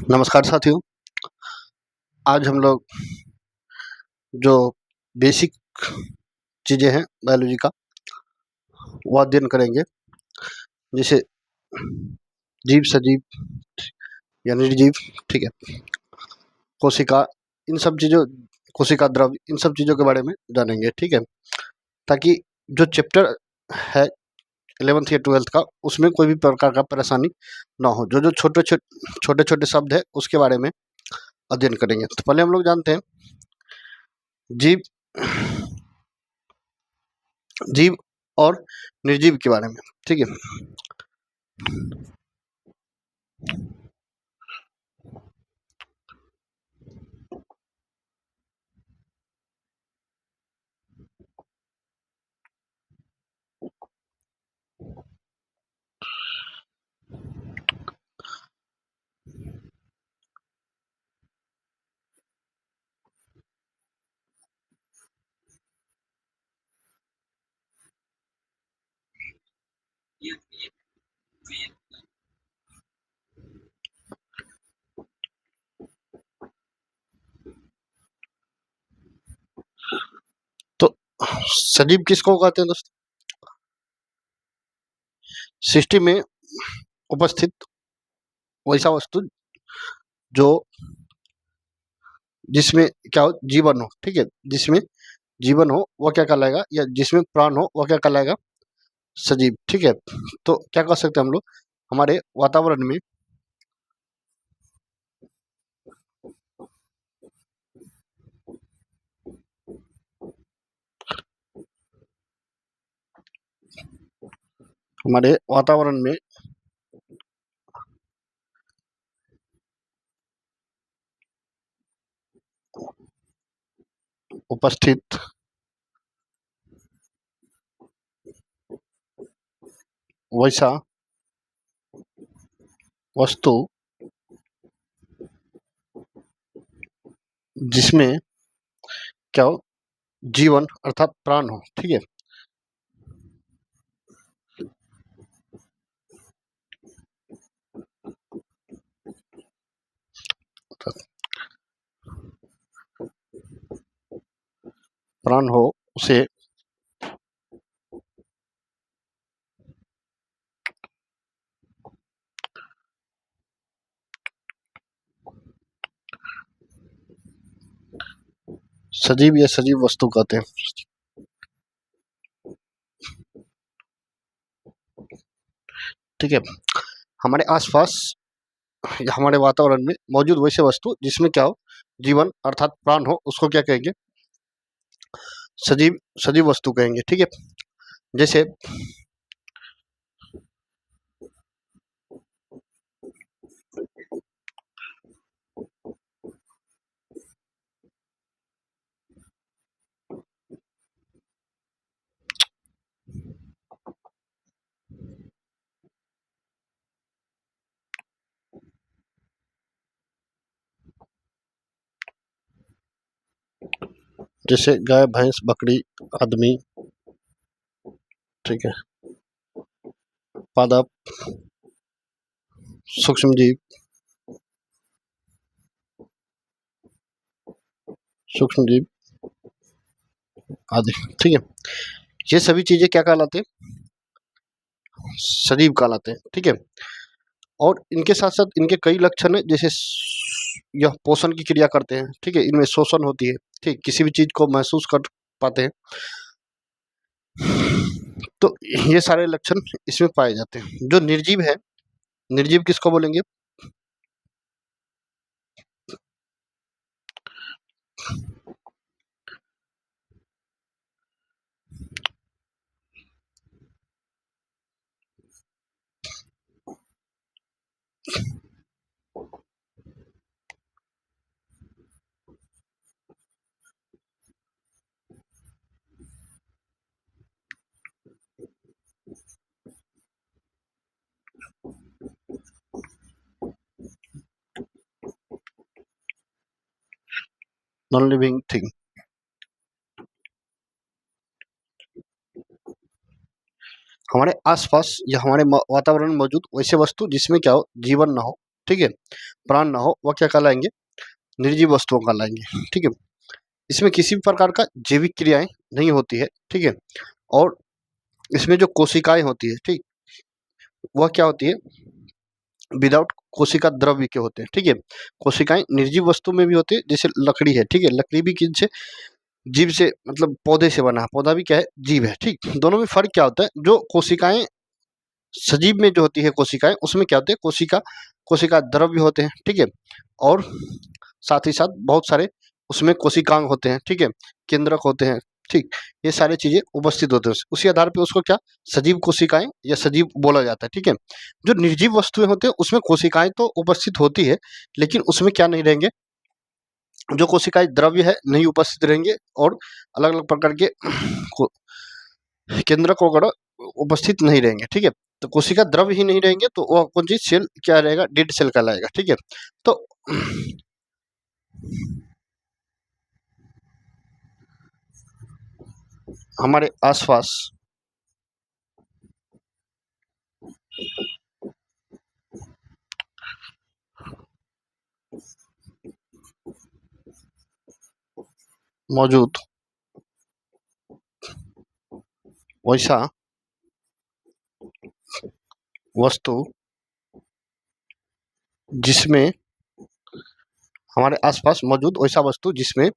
नमस्कार साथियों। आज हम लोग जो बेसिक चीज़ें हैं बायोलॉजी का वो अध्ययन करेंगे, जैसे जीव, सजीव या निर्जीव, ठीक है, कोशिका, इन सब चीज़ों कोशिका द्रव्य, इन सब चीज़ों के बारे में जानेंगे, ठीक है, ताकि जो चैप्टर है 11th या 12th का, उसमें कोई भी प्रकार का परेशानी ना हो। जो छोटे छोटे शब्द है उसके बारे में अध्ययन करेंगे। तो पहले हम लोग जानते हैं जीव जीव और निर्जीव के बारे में, ठीक है। तो सजीव किसको कहते हैं दोस्तों? सृष्टि में उपस्थित वैसा वस्तु जो जिसमें क्या हो, जीवन हो, ठीक है, जिसमें जीवन हो वह क्या कहलाएगा, या जिसमें प्राण हो वह क्या कहलाएगा? सजीव, ठीक है। तो क्या कह सकते हैं हम लोग, हमारे वातावरण में हमारे वातावरण में उपस्थित वैसा वस्तु जिसमें क्या हो, जीवन अर्थात प्राण हो, ठीक है। प्राण हो उसे सजीव या सजीव वस्तु कहते हैं, ठीक है। हमारे आसपास या हमारे वातावरण में मौजूद वैसे वस्तु जिसमें क्या हो, जीवन अर्थात प्राण हो, उसको क्या कहेंगे? सजीव सजीव वस्तु कहेंगे, ठीक है। जैसे जैसे गाय, भैंस, बकरी, आदमी, ठीक है, पादप, सूक्ष्म जीव, सूक्ष्म जीव आदि, ठीक है। ये सभी चीजें क्या कहलाते हैं? सजीव कहलाते हैं, ठीक है। और इनके साथ साथ इनके कई लक्षण है, जैसे यह पोषण की क्रिया करते हैं, ठीक है, इनमें शोषण होती है, ठीक, किसी भी चीज को महसूस कर पाते हैं। तो ये सारे लक्षण इसमें पाए जाते हैं। जो निर्जीव है, निर्जीव किसको बोलेंगे? Non living thing. हमारे आसपास या हमारे वातावरण में मौजूद वैसे वस्तु जिसमें क्या हो, जीवन ना हो, ठीक है, प्राण ना हो, वह क्या कहलाएंगे? निर्जीव वस्तुओं कहलाएंगे। ठीक है, इसमें किसी भी प्रकार का जैविक क्रियाएं नहीं होती है। ठीक है, और इसमें जो कोशिकाएं होती है, ठीक, वह क्या होती है? विदाउट कोशिका द्रव्य के होते हैं। ठीक है, कोशिकाएं निर्जीव वस्तु में भी होती है, जैसे लकड़ी है। ठीक है, लकड़ी भी किनसे? जीव से, मतलब पौधे से बना है। पौधा भी क्या है? जीव है। ठीक, दोनों में फर्क क्या होता है? जो कोशिकाएं सजीव में जो होती है कोशिकाएं, उसमें क्या होते हैं? कोशिका द्रव्य होते हैं। ठीक है, और साथ ही साथ बहुत सारे उसमें कोशिकांग होते हैं। ठीक है, केंद्रक होते हैं। ठीक, ये सारी चीजें उपस्थित होते हैं। उसी आधार पे उसको क्या सजीव कोशिकाएं या सजीव बोला जाता है। ठीक है, जो निर्जीव वस्तुएं होते हैं उसमें कोशिकाएं तो उपस्थित होती है, लेकिन उसमें क्या नहीं रहेंगे? जो कोशिकाएं द्रव्य है नहीं उपस्थित रहेंगे, और अलग अलग प्रकार के केंद्रक वगैरह उपस्थित नहीं रहेंगे। ठीक है, तो कोशिका द्रव्य ही नहीं रहेंगे तो वह कौन चीज? सेल क्या रहेगा? डेड सेल कहलाएगा। ठीक है, तो हमारे आसपास मौजूद वैसा वस्तु जिसमें हमारे आसपास मौजूद वैसा वस्तु जिसमें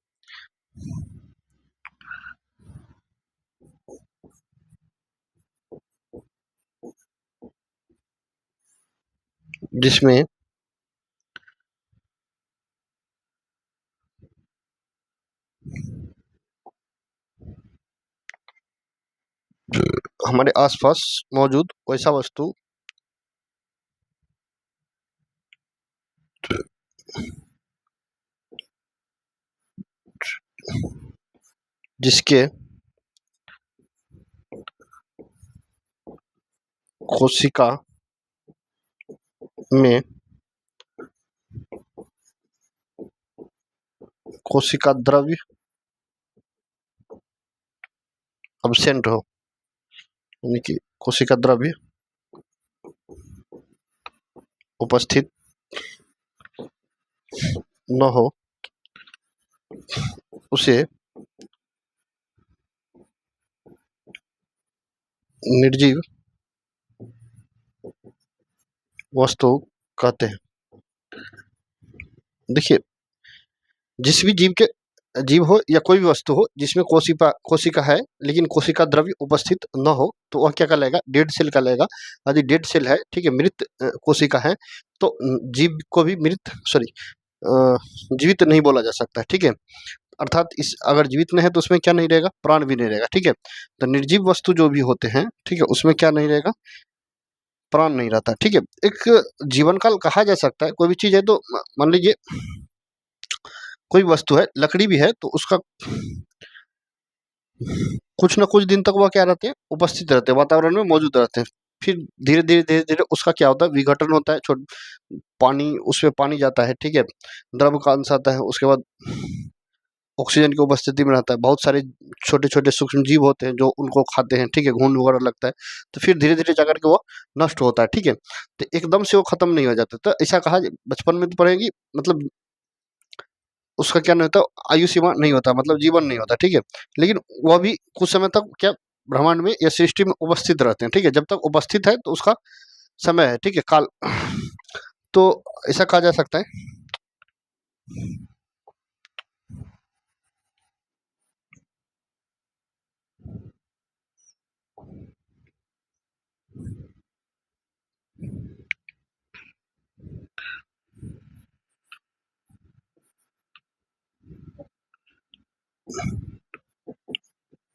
हमारे आसपास मौजूद वैसा वस्तु जिसके कोशिका में कोशिका द्रव्य अब्सेंट हो, यानी कि कोशिका द्रव्य उपस्थित न हो, उसे निर्जीव वस्तु कहते हैं। देखिए, जिस भी जीव हो या कोई भी वस्तु हो जिसमें कोशिका है लेकिन कोशिका द्रव्य उपस्थित न हो, तो वह क्या कहलाएगा? डेड सेल कहलाएगा। यदि डेड सेल है, ठीक है, मृत कोशिका है, तो जीव को भी मृत, सॉरी, जीवित नहीं बोला जा सकता है। ठीक है, अर्थात इस अगर जीवित में है तो उसमें क्या नहीं रहेगा? प्राण भी नहीं रहेगा। ठीक है, तो निर्जीव वस्तु जो भी होते हैं, ठीक है, उसमें क्या नहीं रहेगा? प्राण नहीं रहता। ठीक है, एक जीवन काल कहा जा सकता है। कोई भी चीज है तो मान लीजिए कोई वस्तु है, लकड़ी भी है, तो उसका कुछ ना कुछ दिन तक वह क्या रहते हैं? उपस्थित रहते हैं, वातावरण में मौजूद रहते हैं। फिर धीरे धीरे उसका क्या होता है? विघटन होता है। छोट पानी, उसमें पानी जाता है। ठीक है, द्रव का अंश आता है, उसके बाद ऑक्सीजन की उपस्थिति में रहता है। बहुत सारे छोटे छोटे सूक्ष्म जीव होते हैं जो उनको खाते हैं। ठीक है, घून वगैरह लगता है, तो फिर धीरे धीरे जाकर के वो नष्ट होता है। ठीक है, तो एकदम से वो खत्म नहीं हो जाता। तो ऐसा कहा, बचपन में तो पढ़ेंगी, मतलब उसका क्या नहीं होता? आयु सीमा नहीं होता, मतलब जीवन नहीं होता। ठीक है, लेकिन वह भी कुछ समय तक क्या ब्रह्मांड में या सृष्टि में उपस्थित रहते हैं। ठीक है, जब तक उपस्थित है तो उसका समय है। ठीक है, काल। तो ऐसा कहा जा सकता है।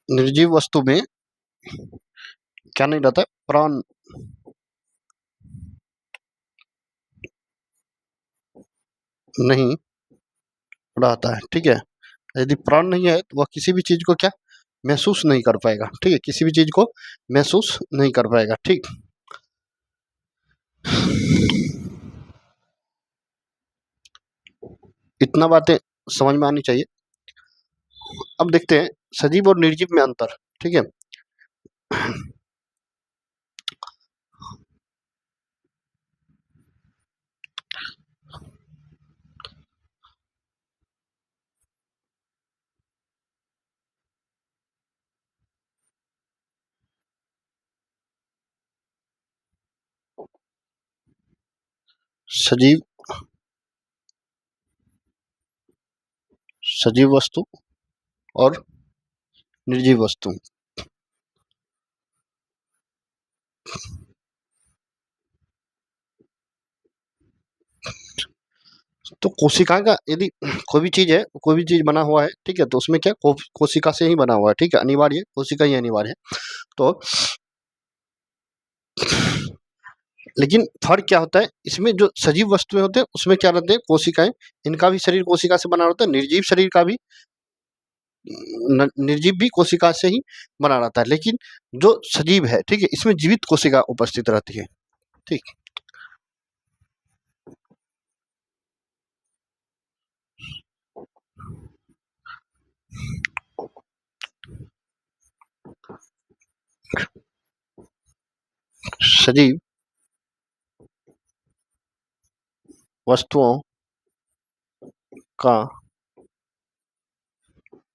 निर्जीव वस्तु में क्या नहीं रहता? प्राण नहीं रहता है। ठीक है, यदि प्राण नहीं है तो वह किसी भी चीज को क्या महसूस नहीं कर पाएगा। ठीक है, किसी भी चीज को महसूस नहीं कर पाएगा। ठीक, इतना बातें समझ में आनी चाहिए। अब देखते हैं सजीव और निर्जीव में अंतर। ठीक है, सजीव सजीव वस्तु और निर्जीव वस्तु। तो कोशिका का यदि कोई भी चीज है, कोई भी चीज बना हुआ है, ठीक है, तो उसमें क्या कोशिका से ही बना हुआ है, ठीक है, अनिवार्य कोशिका ही अनिवार्य है। तो लेकिन फर्क क्या होता है, इसमें जो सजीव वस्तुएं होते हैं उसमें क्या रहते हैं, कोशिकाएं, इनका भी शरीर कोशिका से बना होता है, निर्जीव शरीर का भी निर्जीव भी कोशिका से ही बना रहता है। लेकिन जो सजीव है, ठीक है, इसमें जीवित कोशिका उपस्थित रहती है। ठीक, सजीव वस्तुओं का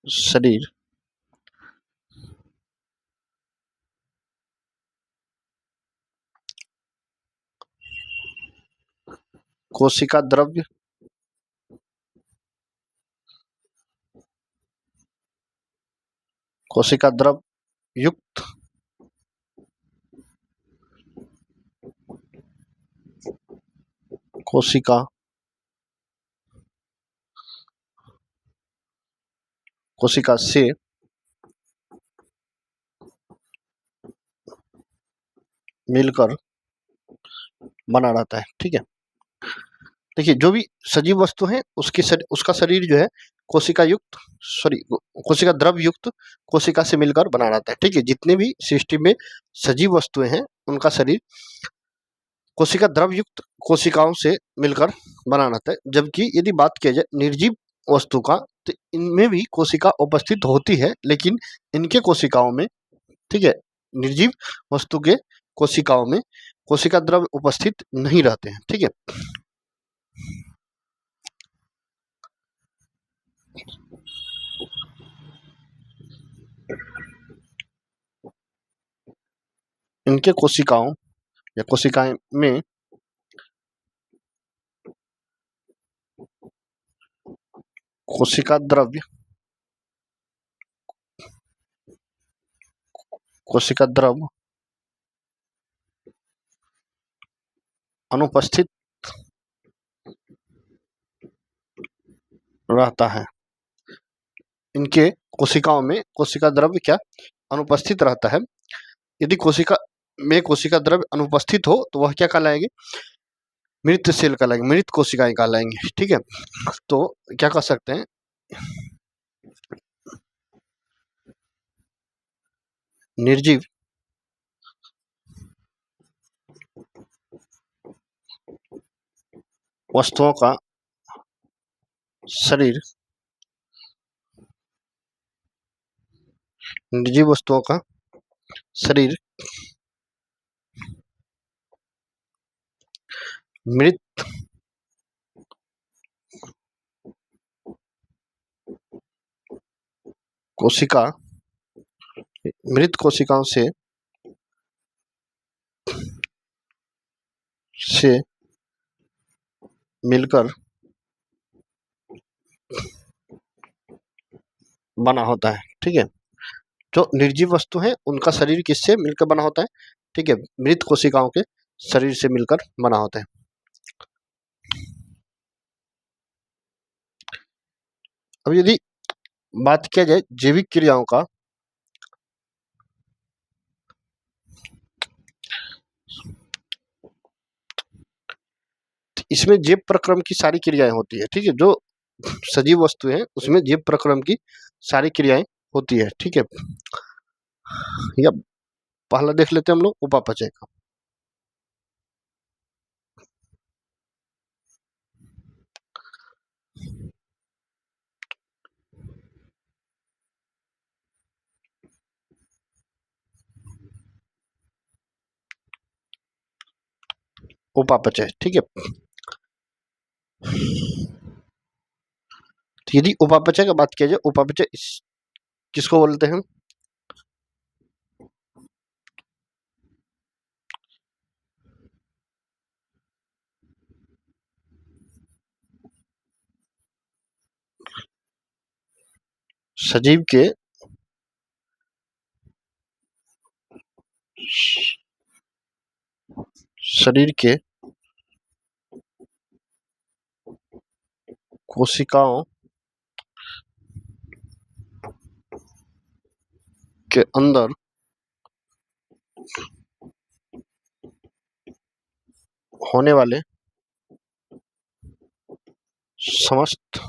शरीर कोशिका द्रव्य कोशिका द्रव युक्त कोशिका कोशिका से मिलकर बना रहता है। ठीक है, देखिए जो भी सजीव वस्तु है उसका शरीर जो है कोशिका युक्त, सॉरी, कोशिका द्रव युक्त कोशिका से मिलकर बना रहता है। ठीक है, जितने भी सृष्टि में सजीव वस्तुएं हैं उनका शरीर कोशिका द्रव युक्त कोशिकाओं से मिलकर बना रहता है। जबकि यदि बात किया जाए निर्जीव वस्तु का, तो इनमें भी कोशिका उपस्थित होती है, लेकिन इनके कोशिकाओं में, ठीक है, निर्जीव वस्तु के कोशिकाओं में कोशिका द्रव उपस्थित नहीं रहते हैं। ठीक है, इनके कोशिकाओं या कोशिकाएं में कोशिका द्रव्य कोशिका द्रव अनुपस्थित रहता है। इनके कोशिकाओं में कोशिका द्रव्य क्या अनुपस्थित रहता है। यदि कोशिका में कोशिका द्रव्य अनुपस्थित हो तो वह क्या कहलाएंगे, मृत सेल कहलाएंगे, मृत कोशिकाएं कहलाएंगे। ठीक है, तो क्या कह सकते हैं, निर्जीव वस्तुओं का शरीर निर्जीव वस्तुओं का शरीर मृत कोशिका मृत कोशिकाओं से मिलकर बना होता है। ठीक है, जो निर्जीव वस्तु है उनका शरीर किससे मिलकर बना होता है, ठीक है, मृत कोशिकाओं के शरीर से मिलकर बना होता है। अब यदि बात किया जाए जैविक क्रियाओं का, इसमें जैव प्रक्रम की सारी क्रियाएं होती है। ठीक है, जो सजीव वस्तु है उसमें जैव प्रक्रम की सारी क्रियाएं होती है। ठीक है, या पहला देख लेते हैं हम लोग उपापचय का। उपापचय, ठीक है, तो यदि उपापचय की बात किया जाए, उपापचय किसको बोलते हैं, सजीव के शरीर के कोशिकाओं के अंदर होने वाले समस्त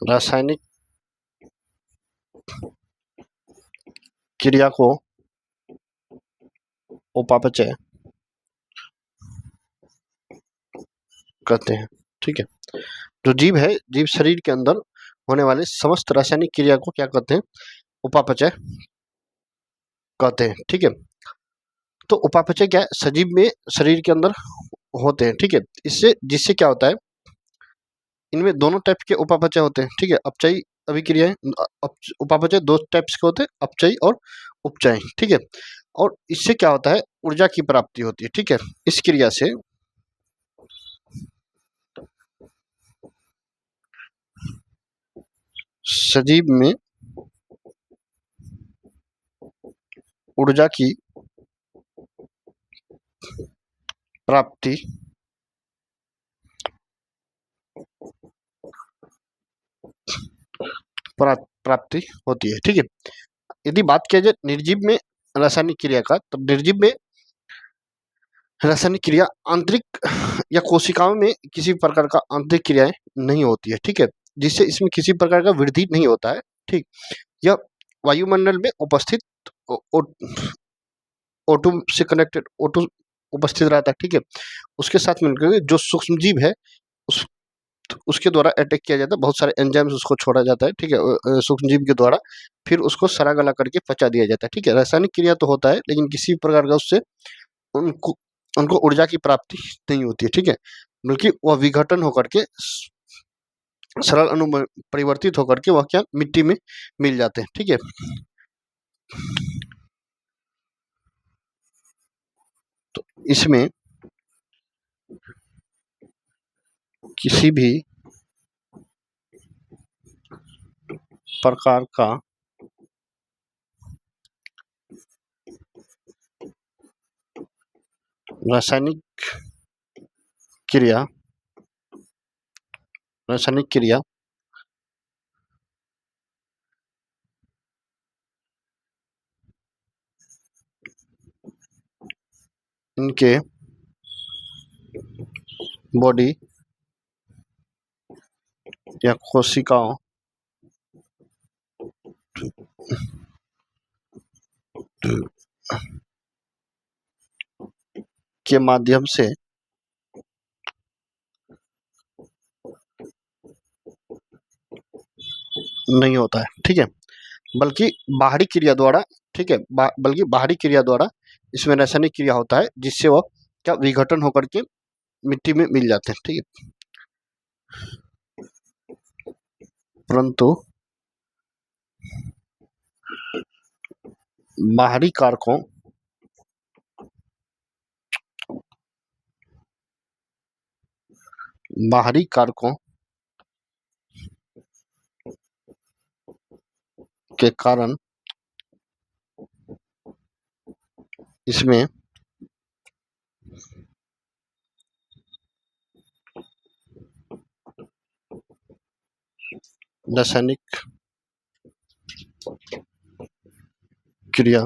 रासायनिक क्रिया को उपापचय कहते हैं। ठीक है, जो जीव है, जीव शरीर के अंदर होने वाले समस्त रासायनिक क्रिया को क्या कहते हैं? उपापचय कहते हैं। ठीक है, तो उपापचय क्या है? सजीव में शरीर के अंदर होते हैं। ठीक है, इससे जिससे क्या होता है, इनमें दोनों टाइप के उपापचय होते हैं। ठीक है, अपचयी अभिक्रियाएं, उपापचय दो टाइप्स के होते हैं, अपचयी और उपचयी। ठीक है, और इससे क्या होता है, ऊर्जा की प्राप्ति होती है। ठीक है, इस क्रिया से सजीव में ऊर्जा की प्राप्ति प्राप्ति होती है। ठीक है, यदि बात किया जाए निर्जीव में रासायनिक क्रिया का, तो निर्जीव में रासायनिक क्रिया आंतरिक या कोशिकाओं में किसी प्रकार का आंतरिक क्रियाएं नहीं होती है। ठीक है, जिससे इसमें किसी प्रकार का वृद्धि नहीं होता है। ठीक, यह वायुमंडल में उपस्थित O2 से कनेक्टेड O2 उपस्थित रहता है। ठीक है, उसके साथ मिलकर जो सूक्ष्म जीव है उस उसके द्वारा अटैक किया जाता है, बहुत सारे एंजाइम्स उसको छोड़ा जाता है। ठीक है, सूक्ष्म जीव के द्वारा फिर उसको सड़ा गला करके पचा दिया जाता है। ठीक है, रासायनिक क्रिया तो होता है, लेकिन किसी प्रकार का उससे उनको उनको ऊर्जा की प्राप्ति नहीं होती है। ठीक है, बल्कि वह विघटन होकर के सरल अणु में परिवर्तित होकर के वह क्या मिट्टी में मिल जाते हैं। ठीक है, तो इसमें किसी भी प्रकार का रासायनिक क्रिया इनके बॉडी या कोशिकाओं के माध्यम से नहीं होता है। ठीक है, बल्कि बाहरी क्रिया द्वारा, ठीक है, बल्कि बाहरी क्रिया द्वारा इसमें रासायनिक क्रिया होता है, जिससे वह क्या विघटन होकर के मिट्टी में मिल जाते हैं। ठीक है, परंतु बाहरी कारकों बाहरी कारकों के कारण इसमें रासायनिक क्रिया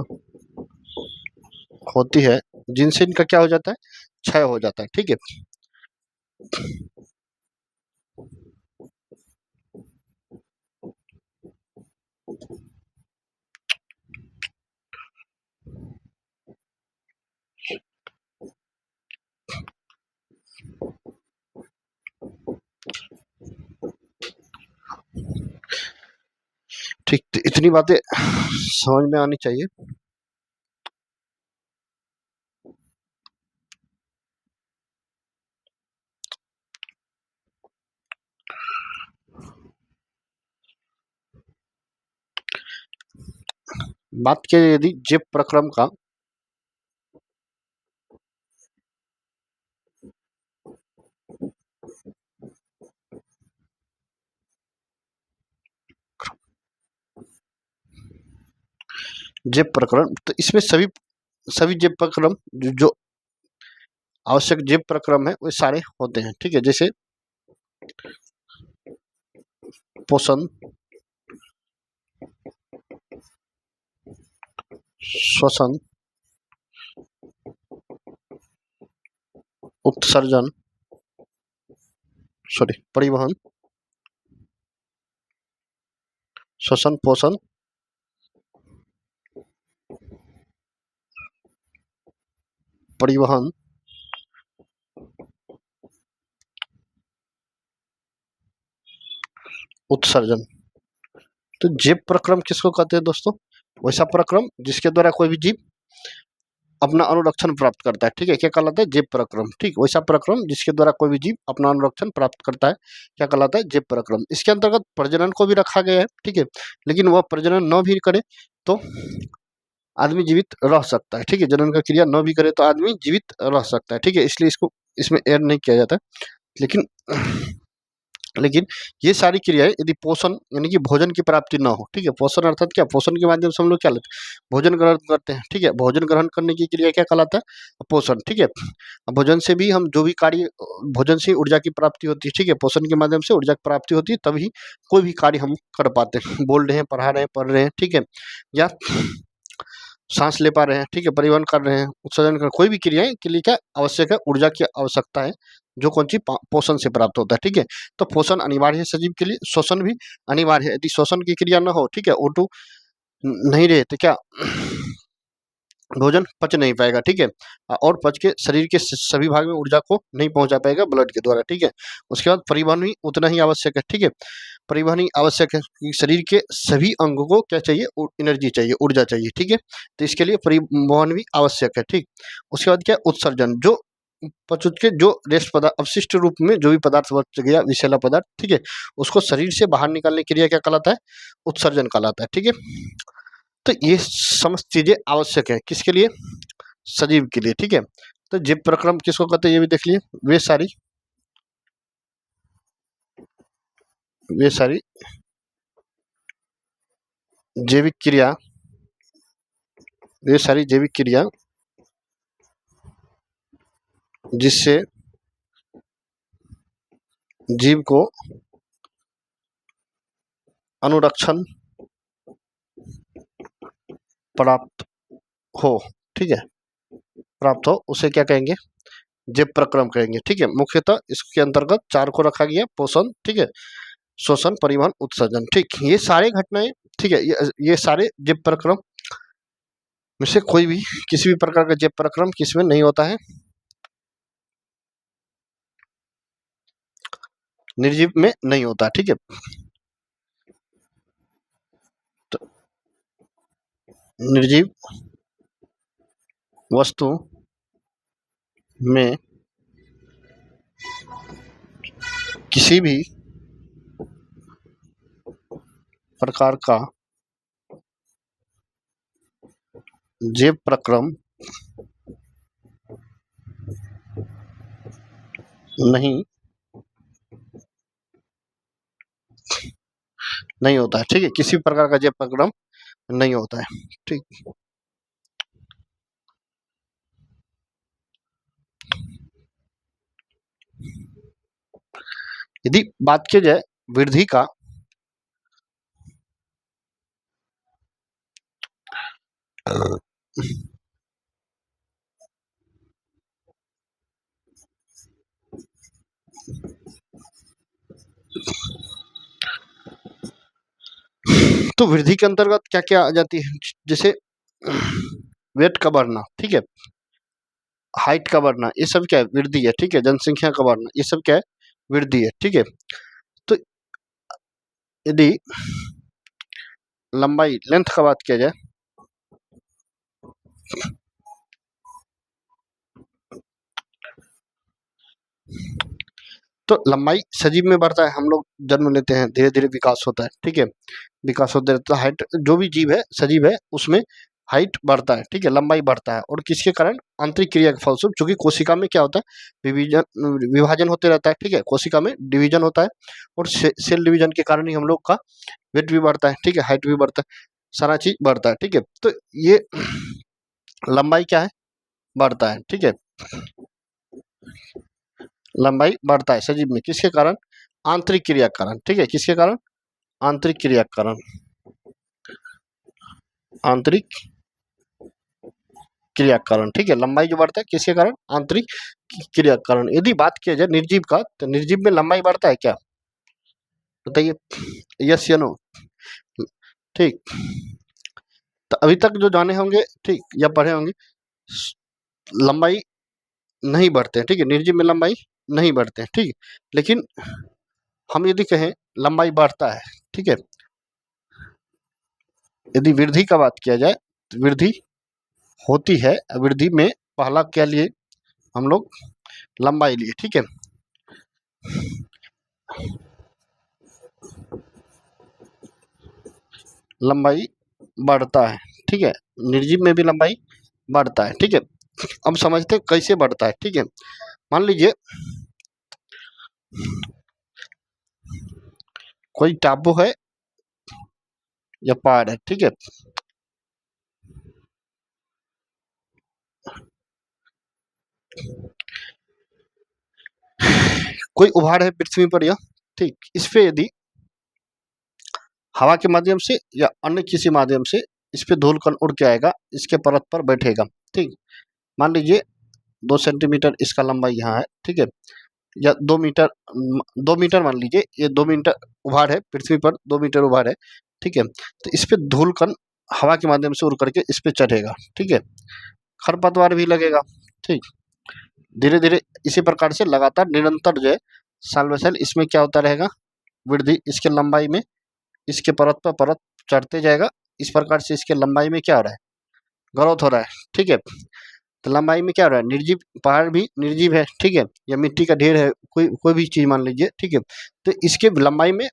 होती है, जिनसे इनका क्या हो जाता है, क्षय हो जाता है। ठीक है, ठीक, तो इतनी बातें समझ में आनी चाहिए। बात किया यदि जैव प्रक्रम का, जैव प्रक्रम, तो इसमें सभी सभी जैव प्रक्रम जो आवश्यक जैव प्रक्रम है वे सारे होते हैं। ठीक है, जैसे पोषण, श्वसन, उत्सर्जन, परिवहन, श्वसन, पोषण, परिवहन, उत्सर्जन। तो जैव प्रक्रम किसको कहते हैं दोस्तों? वैसा प्रक्रम जिसके द्वारा कोई भी जीव अपना अनुरक्षण प्राप्त करता है। ठीक है, क्या कहलाता है? जैव प्रक्रम। ठीक, वैसा प्रक्रम जिसके द्वारा कोई भी जीव अपना अनुरक्षण प्राप्त करता है, क्या कहलाता है? जैव प्रक्रम। इसके अंतर्गत प्रजनन को भी रखा गया है। ठीक है, लेकिन वह प्रजनन न भी करे तो आदमी जीवित रह सकता है। ठीक है, जनन का क्रिया न भी करे तो आदमी जीवित रह सकता है। ठीक है, इसलिए इसको इसमें ऐड नहीं किया जाता है। लेकिन लेकिन ये सारी क्रियाएं यदि पोषण यानी कि भोजन की प्राप्ति ना हो, ठीक है, पोषण अर्थात क्या? पोषण के माध्यम से हम लोग क्या लेते हैं? भोजन ग्रहण करते हैं। ठीक है, भोजन ग्रहण करने की क्रिया क्या कहलाता है? पोषण। ठीक है, भोजन से भी हम जो भी कार्य, भोजन से ऊर्जा की प्राप्ति होती है। ठीक है, पोषण के माध्यम से ऊर्जा की प्राप्ति होती है, तभी कोई भी कार्य हम कर पाते हैं। बोल रहे हैं, पढ़ा रहे हैं, पढ़ रहे हैं, ठीक है, या सांस ले पा रहे हैं। ठीक है, परिवहन कर रहे हैं, उत्सर्जन कर, कोई भी क्रियाएं के लिए क्या आवश्यक है? ऊर्जा की आवश्यकता है, जो कौन सी पोषण से प्राप्त होता है। ठीक है, तो पोषण अनिवार्य है सजीव के लिए, शोषण भी अनिवार्य है। यदि शोषण की क्रिया न हो, ठीक है, O2 नहीं रहे तो क्या भोजन पच नहीं पाएगा। ठीक है, और पच के शरीर के सभी भाग में ऊर्जा को नहीं पहुंचा पाएगा ब्लड के द्वारा। ठीक है, उसके बाद परिवहन भी उतना ही आवश्यक है। ठीक है, परिवहन ही आवश्यक है कि शरीर के सभी अंगों को क्या चाहिए? एनर्जी चाहिए, ऊर्जा चाहिए। ठीक है, तो इसके लिए परिवहन भी आवश्यक है। ठीक, उसके बाद क्या? उत्सर्जन, जो पच के जो रेस्ट पदार्थ, अवशिष्ट रूप में जो भी पदार्थ बच गया, विषैला पदार्थ, ठीक है, उसको शरीर से बाहर निकालने की क्रिया क्या कहलाता है? उत्सर्जन कहलाता है। ठीक है, तो ये समस्त चीजें आवश्यक है किसके लिए? सजीव के लिए। ठीक है, तो जैव प्रक्रम किसको कहते हैं ये भी देख लिए। वे सारी जैविक क्रिया, वे सारी जैविक क्रिया जिससे जीव को अनुरक्षण प्राप्त हो, ठीक है, प्राप्त हो, उसे क्या कहेंगे? जैव प्रक्रम कहेंगे। ठीक है, मुख्यतः इसके अंतर्गत 4 को रखा गया: पोषण, ठीक है, शोषण, परिवहन, उत्सर्जन। ठीक, ये सारे घटनाएं, ठीक है, ये सारे जैव प्रक्रम में से कोई भी किसी भी प्रकार का जैव प्रक्रम किसमें नहीं होता है? निर्जीव में नहीं होता। ठीक है, तो निर्जीव वस्तु में किसी भी प्रकार का जैव प्रक्रम नहीं नहीं होता है। ठीक है, किसी भी प्रकार का जैव प्रक्रम नहीं होता है। ठीक, यदि बात की जाए वृद्धि का, तो वृद्धि के अंतर्गत क्या क्या आ जाती है? जैसे वेट का बढ़ना, ठीक है, हाइट का बढ़ना, ये सब क्या है? वृद्धि है। ठीक है, जनसंख्या का बढ़ना, ये सब क्या है? वृद्धि है। ठीक है, तो यदि लंबाई, लेंथ का बात किया जाए, तो लंबाई सजीव में बढ़ता है। हम लोग जन्म लेते हैं, धीरे धीरे विकास होता है। ठीक है, विकास होते रहता है, हाइट, जो भी जीव है, सजीव है, उसमें हाइट बढ़ता है। ठीक है, लंबाई बढ़ता है, और किसके कारण? आंतरिक क्रिया के फलस्वरूप, चूंकि कोशिका में क्या होता है? विभाजन होते रहता है। ठीक है, कोशिका में डिवीजन होता है, और सेल डिवीजन के कारण ही हम लोग का वेट भी बढ़ता है। ठीक है, हाइट भी बढ़ता है। सारा चीज बढ़ता है, ठीक है। तो ये लंबाई क्या है, बढ़ता है, ठीक है। लंबाई बढ़ता है सजीव में, किसके कारण, आंतरिक क्रिया के कारण, ठीक है। किसके कारण, आंतरिक क्रिया के कारण, आंतरिक क्रिया के कारण, ठीक है। लंबाई जो बढ़ता है किसके कारण, आंतरिक क्रिया के कारण। यदि बात किया जाए निर्जीव का, तो निर्जीव में लंबाई बढ़ता है क्या, बताइए, यस या नो, ठीक। तो अभी तक जो जाने होंगे, ठीक, या पढ़े होंगे, लंबाई नहीं बढ़ते हैं, ठीक है। निर्जीव में लंबाई नहीं बढ़ते हैं, ठीक है। लेकिन हम यदि कहें लंबाई बढ़ता है, ठीक है, यदि वृद्धि का बात किया जाए तो वृद्धि होती है। वृद्धि में पहला क्या लिए हम लोग, लंबाई लिए, ठीक है। लंबाई बढ़ता है, ठीक है, निर्जीव में भी लंबाई बढ़ता है, ठीक है। अब समझते हैं कैसे बढ़ता है, ठीक है। मान लीजिए कोई टापू है या पहाड़ है, ठीक है। कोई उभाड़ है पृथ्वी पर, यह ठीक, इस पे यदि हवा के माध्यम से या अन्य किसी माध्यम से इस पे धूल कण उड़ के आएगा, इसके परत पर बैठेगा, ठीक। मान लीजिए 2 सेंटीमीटर इसका लंबाई यहाँ है, ठीक है, या 2 मीटर, 2 मीटर मान लीजिए, ये 2 मीटर उभाड़ है पृथ्वी पर, 2 मीटर उभाड़ है, ठीक है। तो इस पे धूल कण हवा के माध्यम से उड़ करके इस पे चढ़ेगा, ठीक है। खरपतवार भी लगेगा, ठीक। धीरे धीरे इसी प्रकार से लगातार निरंतर जो है, साल ब साल इसमें क्या होता रहेगा, वृद्धि इसके लंबाई में, इसके परत पर परत चढ़ते जाएगा। इस प्रकार से इसके लंबाई में क्या हो रहा है, ग्रोथ हो रहा है, ठीक है। तो लंबाई में क्या हो रहा है, निर्जीव पहाड़ भी निर्जीव है, ठीक है, या मिट्टी का ढेर है, कोई कोई भी चीज मान लीजिए, ठीक है। तो इसके लंबाई में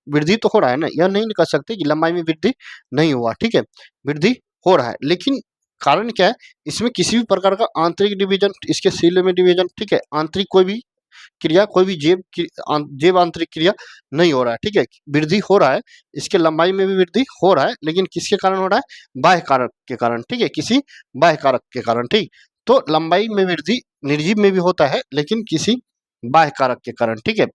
वृद्धि तो हो रहा है ना, यह नहीं कह सकते कि लंबाई में वृद्धि नहीं हुआ, ठीक है, वृद्धि हो रहा है। लेकिन कारण क्या है, इसमें किसी भी प्रकार का आंतरिक डिवीजन, इसके सील में डिवीजन, ठीक है, आंतरिक कोई भी क्रिया, कोई भी जैव आंतरिक क्रिया नहीं हो रहा है, ठीक है। वृद्धि हो रहा है, इसके लंबाई में भी वृद्धि हो रहा है, लेकिन किसके कारण हो रहा है, बाह्य कारक के कारण, ठीक है, किसी बाह्य कारक के कारण, ठीक। तो लंबाई में वृद्धि निर्जीव में भी होता है, लेकिन किसी बाह्य कारक के कारण, ठीक है।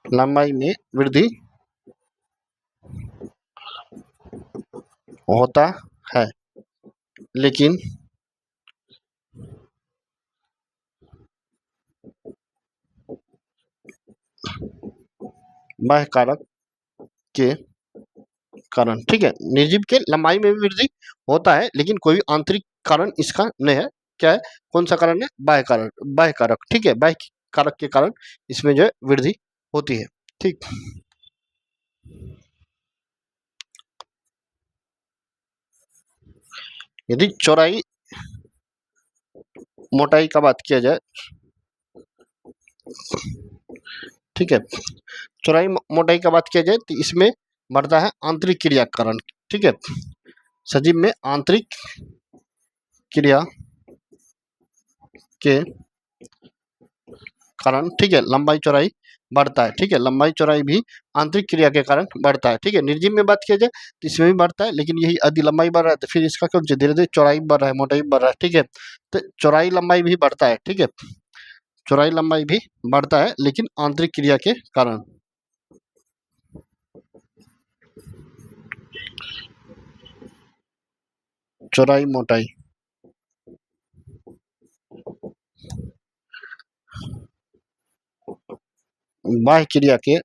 लंबाई में वृद्धि होता है, लेकिन बाह्य कारक के कारण, ठीक है। निर्जीव के लंबाई में भी वृद्धि होता है, लेकिन कोई भी आंतरिक कारण इसका नहीं है। क्या है, कौन सा कारण है, बाह्य कारण, बाह्य कारक, ठीक है, बाह्य कारक के कारण इसमें जो है वृद्धि होती है, ठीक। यदि चौड़ाई मोटाई का बात किया जाए, ठीक है, चौड़ाई मोटाई का बात किया जाए तो इसमें बढ़ता है आंतरिक क्रिया के कारण, ठीक है। सजीव में आंतरिक क्रिया के कारण, ठीक है, लंबाई चौड़ाई बढ़ता है, ठीक है। लंबाई चौड़ाई भी आंतरिक क्रिया के कारण बढ़ता है, ठीक है। निर्जीव में बात किया जाए तो इसमें भी बढ़ता है, लेकिन यही यदि लंबाई बढ़ रहा है तो फिर इसका क्या, धीरे धीरे चौड़ाई बढ़ रहा है, मोटाई बढ़ रहा है, ठीक है। तो चौड़ाई लंबाई भी बढ़ता है, ठीक है, चौड़ाई लंबाई भी बढ़ता है, लेकिन आंतरिक क्रिया के कारण। चौड़ाई मोटाई बाह्य क्रिया के,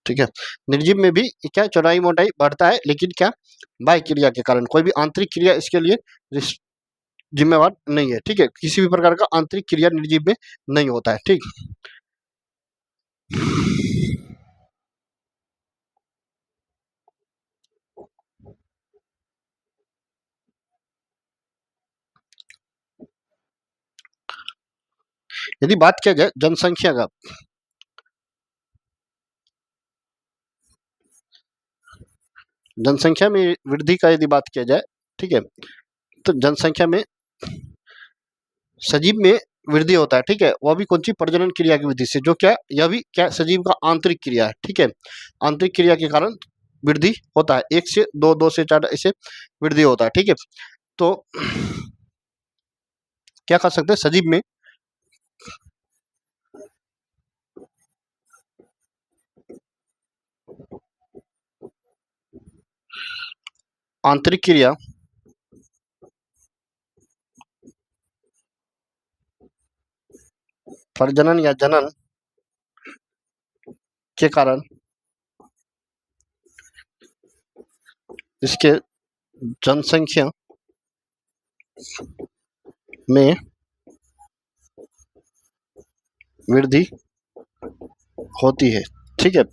ठीक है। निर्जीव में भी क्या, चौड़ाई मोटाई बढ़ता है, लेकिन क्या, बाह्य क्रिया के कारण, कोई भी आंतरिक क्रिया इसके लिए जिम्मेवार नहीं है, ठीक है। किसी भी प्रकार का आंतरिक क्रिया निर्जीव में नहीं होता है, ठीक। यदि बात किया जाए जनसंख्या का, जनसंख्या में वृद्धि का यदि बात किया जाए, ठीक है, तो जनसंख्या में सजीव में वृद्धि होता है, ठीक है, वह भी कौन सी प्रजनन क्रिया की वृद्धि से, जो क्या यह भी क्या सजीव का आंतरिक क्रिया है, ठीक है, आंतरिक क्रिया के कारण वृद्धि होता है, एक से दो, दो से चार, ऐसे वृद्धि होता है, ठीक है। तो क्या कर सकते हैं सजीव में आंतरिक क्रिया प्रजनन या जनन के कारण इसके जनसंख्या में वृद्धि होती है, ठीक है।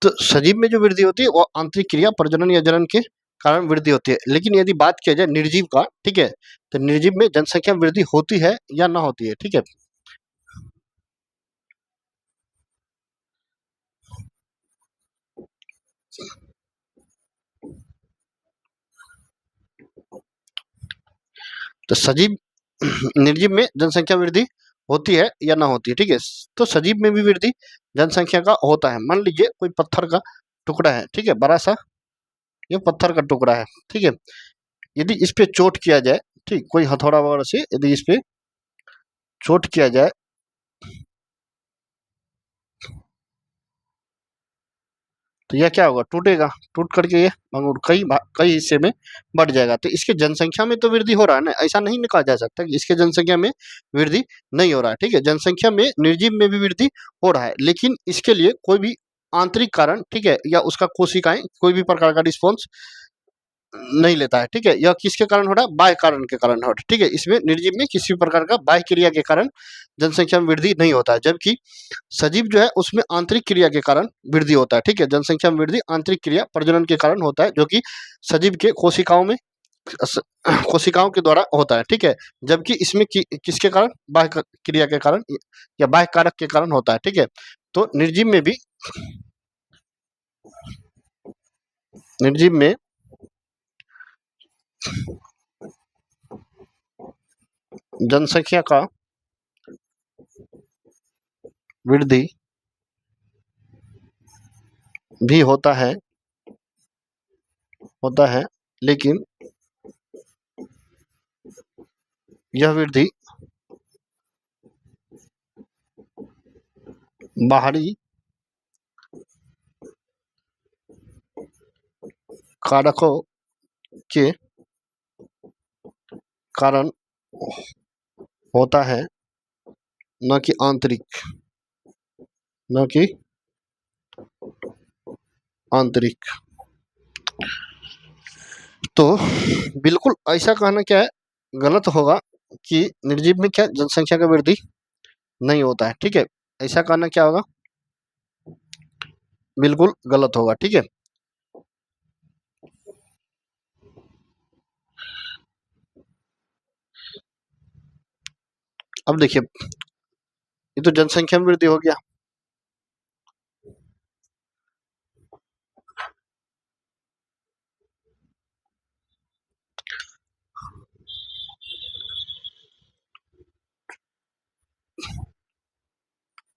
तो सजीव में जो वृद्धि होती है वो आंतरिक क्रिया प्रजनन या जनन के कारण वृद्धि होती है, लेकिन यदि बात किया जाए निर्जीव का, ठीक है, तो निर्जीव में जनसंख्या में वृद्धि होती है या ना होती है, ठीक है। तो सजीव निर्जीव में जनसंख्या वृद्धि होती है या ना होती है, ठीक है। तो सजीव में भी वृद्धि जनसंख्या का होता है। मान लीजिए कोई पत्थर का टुकड़ा है, ठीक है, बड़ा सा ये पत्थर का टुकड़ा है, ठीक है, यदि इस पे चोट किया जाए, ठीक, कोई हथौड़ा वगैरह से यदि इस पे चोट किया जाए तो यह क्या होगा, टूटेगा, टूट करके ये अंगूर कई हिस्से में बढ़ जाएगा। तो इसके जनसंख्या में तो वृद्धि हो रहा है ना, ऐसा नहीं कहा जा सकता कि इसके जनसंख्या में वृद्धि नहीं हो रहा है, ठीक है, जनसंख्या में निर्जीव में भी वृद्धि हो रहा है, लेकिन इसके लिए कोई भी आंतरिक कारण, ठीक है, या उसका कोशिकाएं कोई भी प्रकार का रिस्पॉन्स नहीं लेता है, ठीक है। यह किसके कारण हो रहा है, बाह्य कारण के कारण हो रहा है, ठीक है। इसमें निर्जीव में किसी भी प्रकार का बाह्य क्रिया के कारण जनसंख्या में वृद्धि नहीं होता है, जबकि सजीव जो है उसमें आंतरिक क्रिया के कारण वृद्धि होता है, ठीक है। जनसंख्या में वृद्धि आंतरिक क्रिया प्रजनन के कारण होता है, जो कि सजीव के कोशिकाओं में कोशिकाओं के द्वारा होता है, ठीक है, जबकि इसमें किसके कारण, बाह्य क्रिया के कारण या बाह्य कारक के कारण होता है, ठीक है। तो निर्जीव में जनसंख्या का वृद्धि भी होता है, लेकिन यह वृद्धि बाहरी कारकों के कारण होता है, न कि आंतरिक, न कि आंतरिक। तो बिल्कुल ऐसा कहना क्या है, गलत होगा कि निर्जीव में क्या जनसंख्या का वृद्धि नहीं होता है, ठीक है, ऐसा कहना क्या होगा, बिल्कुल गलत होगा, ठीक है। अब देखिए ये तो जनसंख्या में वृद्धि हो गया,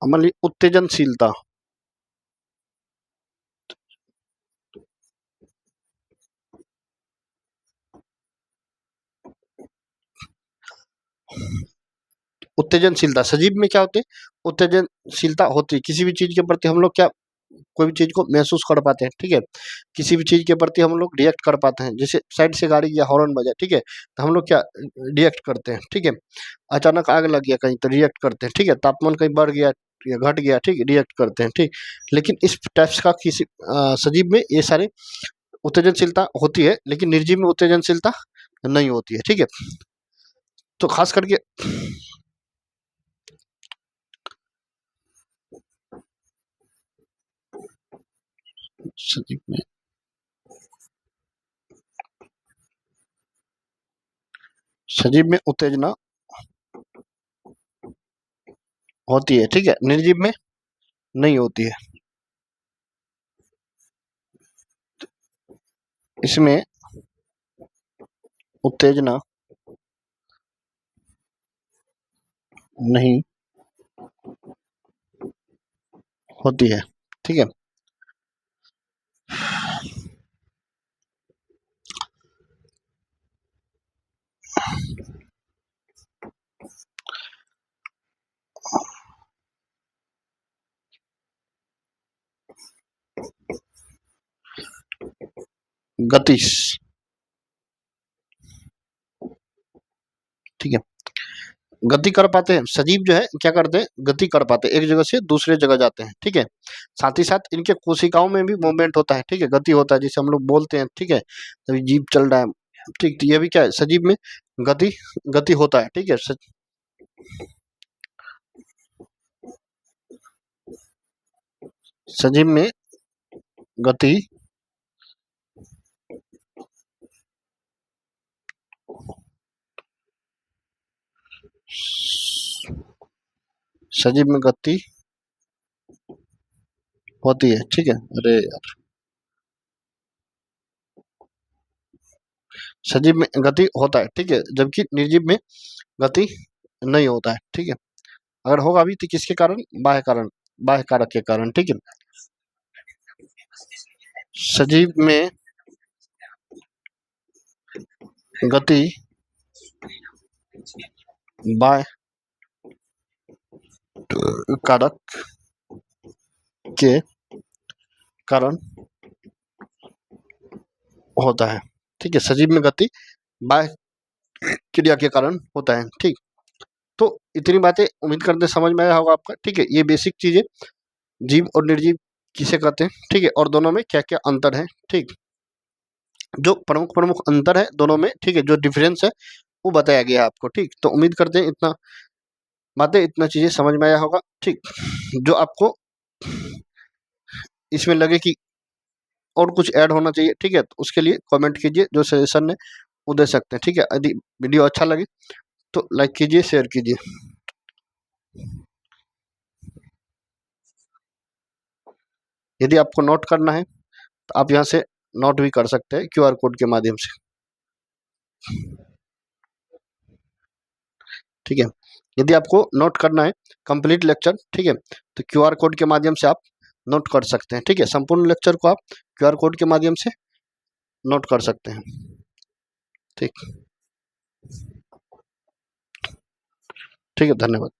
मान ली उत्तेजनशीलता, उत्तेजनशीलता सजीव में क्या होते हैं, उत्तेजनशीलता होती है, किसी भी चीज के प्रति हम लोग क्या कोई भी चीज को महसूस कर पाते हैं, ठीक है, किसी भी चीज के प्रति हम लोग रिएक्ट कर पाते हैं, जैसे साइड से गाड़ी या हॉर्न बजा, ठीक है, तो हम लोग क्या रिएक्ट करते हैं, ठीक है, अचानक आग लग गया कहीं तो रिएक्ट करते हैं, ठीक है, तापमान कहीं बढ़ गया या घट गया, ठीक, रिएक्ट करते हैं, ठीक। लेकिन इस टाइप्स का किसी सजीव में ये सारे उत्तेजनशीलता होती है, लेकिन निर्जीव में उत्तेजनशीलता नहीं होती है, ठीक है। तो खास करके सजीव में उत्तेजना होती है, ठीक है, निर्जीव में नहीं होती है। इसमें उत्तेजना नहीं होती है। ठीक है। गति। ठीक है। गति कर पाते हैं, सजीव जो है क्या करते हैं, गति कर पाते हैं, एक जगह से दूसरे जगह जाते हैं। ठीक है। साथ ही साथ इनके कोशिकाओं में भी मूवमेंट होता है। ठीक है, गति होता है, जिसे हम लोग बोलते हैं। ठीक है, तभी जीव चल रहा है। ठीक, तो ये भी क्या है, सजीव में गति गति होता है। ठीक है। सजीव में गति सजीव में गति होती है। ठीक है। अरे यार, सजीव में गति होता है। ठीक है, जबकि निर्जीव में गति नहीं होता है। ठीक है। अगर होगा भी तो किसके कारण, बाह्य कारण, बाह्य कारक के कारण। ठीक है। सजीव में गति बाह्य कारक के कारण होता है। ठीक है, सजीव में गति बाह्य क्रिया के कारण होता है। ठीक, तो इतनी बातें उम्मीद करते समझ में आया होगा आपका। ठीक है, ये बेसिक चीजें जीव और निर्जीव किसे कहते हैं। ठीक है, और दोनों में क्या क्या अंतर है। ठीक, जो प्रमुख प्रमुख अंतर है दोनों में। ठीक है, जो डिफरेंस है वो बताया गया है आपको। ठीक, तो उम्मीद करते हैं इतना बातें, इतना चीजें समझ में आया होगा। ठीक, जो आपको इसमें लगे कि और कुछ ऐड होना चाहिए, ठीक है, तो उसके लिए कमेंट कीजिए, जो सजेशन है वो दे सकते हैं। ठीक है, यदि वीडियो अच्छा लगे तो लाइक कीजिए, शेयर कीजिए। यदि आपको नोट करना है तो आप यहाँ से नोट भी कर सकते हैं क्यूआर कोड के माध्यम से। ठीक है, यदि आपको नोट करना है कंप्लीट लेक्चर, ठीक है, तो क्यूआर कोड के माध्यम से आप नोट कर सकते हैं। ठीक है, संपूर्ण लेक्चर को आप क्यूआर कोड के माध्यम से नोट कर सकते हैं। ठीक, ठीक है, धन्यवाद।